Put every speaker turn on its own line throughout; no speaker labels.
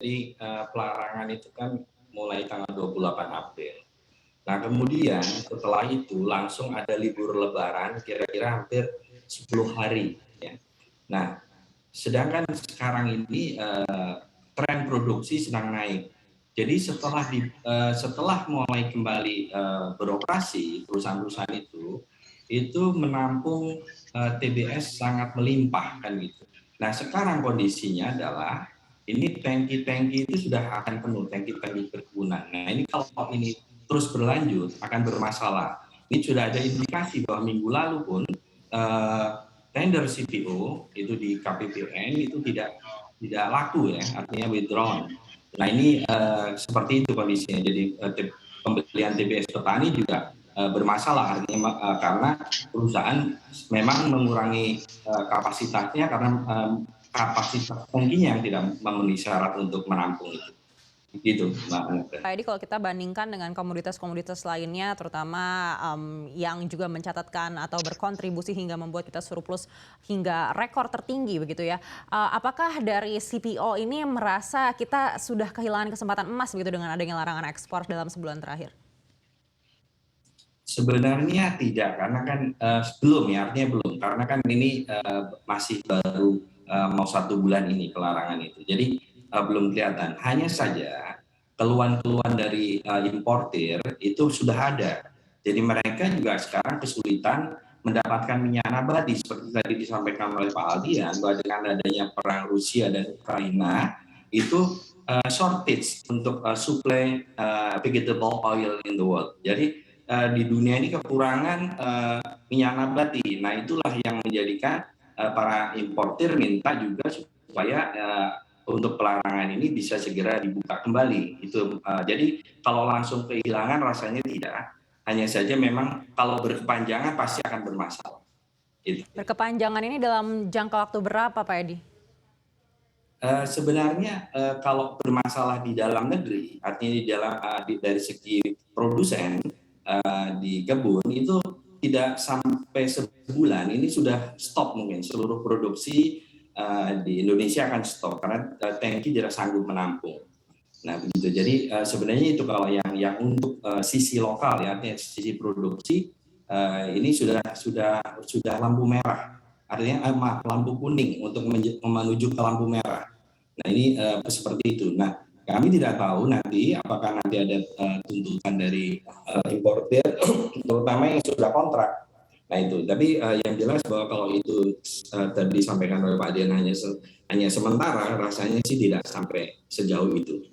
Jadi pelarangan itu kan mulai tanggal 28 April. Nah kemudian setelah itu langsung ada libur lebaran kira-kira hampir 10 hari. Ya. Nah sedangkan sekarang ini tren produksi sedang naik. Jadi setelah mulai kembali beroperasi perusahaan-perusahaan itu menampung TBS sangat melimpah kan gitu. Nah sekarang kondisinya adalah ini tangki-tangki itu sudah akan penuh, tangki-tangki perkebunan. Nah ini kalau ini terus berlanjut akan bermasalah. Ini sudah ada indikasi bahwa minggu lalu pun tender CPO itu di KPPN itu tidak laku ya, artinya withdrawn. Nah ini seperti itu kondisinya. Jadi pembelian TBS petani juga bermasalah artinya karena perusahaan memang mengurangi kapasitasnya karena kapasitas tangkinya yang tidak memenuhi syarat untuk menampung itu. Gitu, Mbak Anita.
Pak Edi, kalau kita bandingkan dengan komoditas-komoditas lainnya, terutama yang juga mencatatkan atau berkontribusi hingga membuat kita surplus hingga rekor tertinggi begitu ya. Apakah dari CPO ini merasa kita sudah kehilangan kesempatan emas begitu dengan adanya larangan ekspor dalam sebulan terakhir?
Sebenarnya tidak, karena kan belum ya, artinya belum, karena kan ini masih baru mau 1 bulan ini pelarangan itu. Jadi belum kelihatan. Hanya saja keluhan-keluhan dari importir itu sudah ada. Jadi mereka juga sekarang kesulitan mendapatkan minyak nabati seperti tadi disampaikan oleh Pak Aldian bahwa dengan adanya perang Rusia dan Ukraina itu shortage untuk supply vegetable oil in the world. Jadi di dunia ini kekurangan minyak nabati. Nah itulah yang menjadikan para importir minta juga supaya untuk pelarangan ini bisa segera dibuka kembali. Itu jadi kalau langsung kehilangan rasanya tidak. Hanya saja memang kalau berkepanjangan pasti akan bermasalah. Itu.
Berkepanjangan ini dalam jangka waktu berapa, Pak Edi?
Sebenarnya kalau bermasalah di dalam negeri, artinya dari segi produsen di kebun itu tidak sampai sebulan ini sudah stop, mungkin seluruh produksi di Indonesia akan stop karena tangki tidak sanggup menampung. Nah begitu. Jadi sebenarnya itu kalau yang untuk sisi lokal ya, artinya sisi produksi ini sudah lampu merah. Artinya lampu kuning untuk menuju ke lampu merah. Nah ini seperti itu. Nah kami tidak tahu nanti apakah nanti ada tuntutan dari importer, terutama yang sudah kontrak. Nah itu. Tapi yang jelas bahwa kalau itu tadi disampaikan oleh Pak Dian hanya sementara, rasanya sih tidak sampai sejauh itu.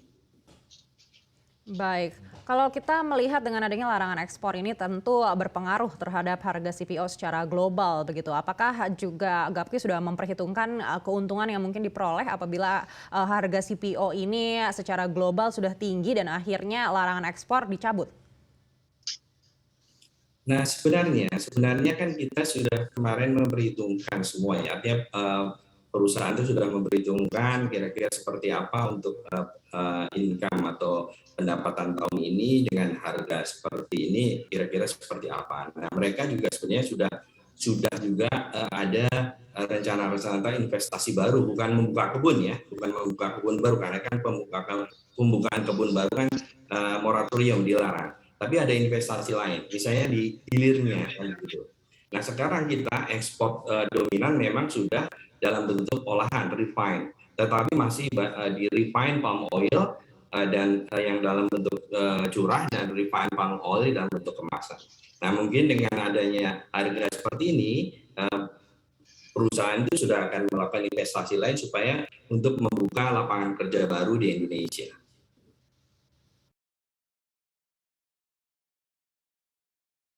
Baik, kalau kita melihat dengan adanya larangan ekspor ini tentu berpengaruh terhadap harga CPO secara global begitu. Apakah juga Gapki sudah memperhitungkan keuntungan yang mungkin diperoleh apabila harga CPO ini secara global sudah tinggi dan akhirnya larangan ekspor dicabut?
Nah sebenarnya kan kita sudah kemarin memperhitungkan semua ya, artinya perusahaan itu sudah memperhitungkan kira-kira seperti apa untuk income atau pendapatan tahun ini dengan harga seperti ini kira-kira seperti apa. Nah mereka juga sebenarnya sudah juga ada rencana-rencana investasi baru, bukan membuka kebun ya, bukan membuka kebun baru karena kan pembukaan kebun baru kan moratorium dilarang. Tapi ada investasi lain, misalnya di hilirnya kan gitu. Nah sekarang kita ekspor dominan memang sudah dalam bentuk olahan refine, tetapi masih di refine palm oil dan yang dalam bentuk curah dan refine palm oil dalam bentuk kemasan. Nah mungkin dengan adanya harga seperti ini perusahaan itu sudah akan melakukan investasi lain supaya untuk membuka lapangan kerja baru di Indonesia.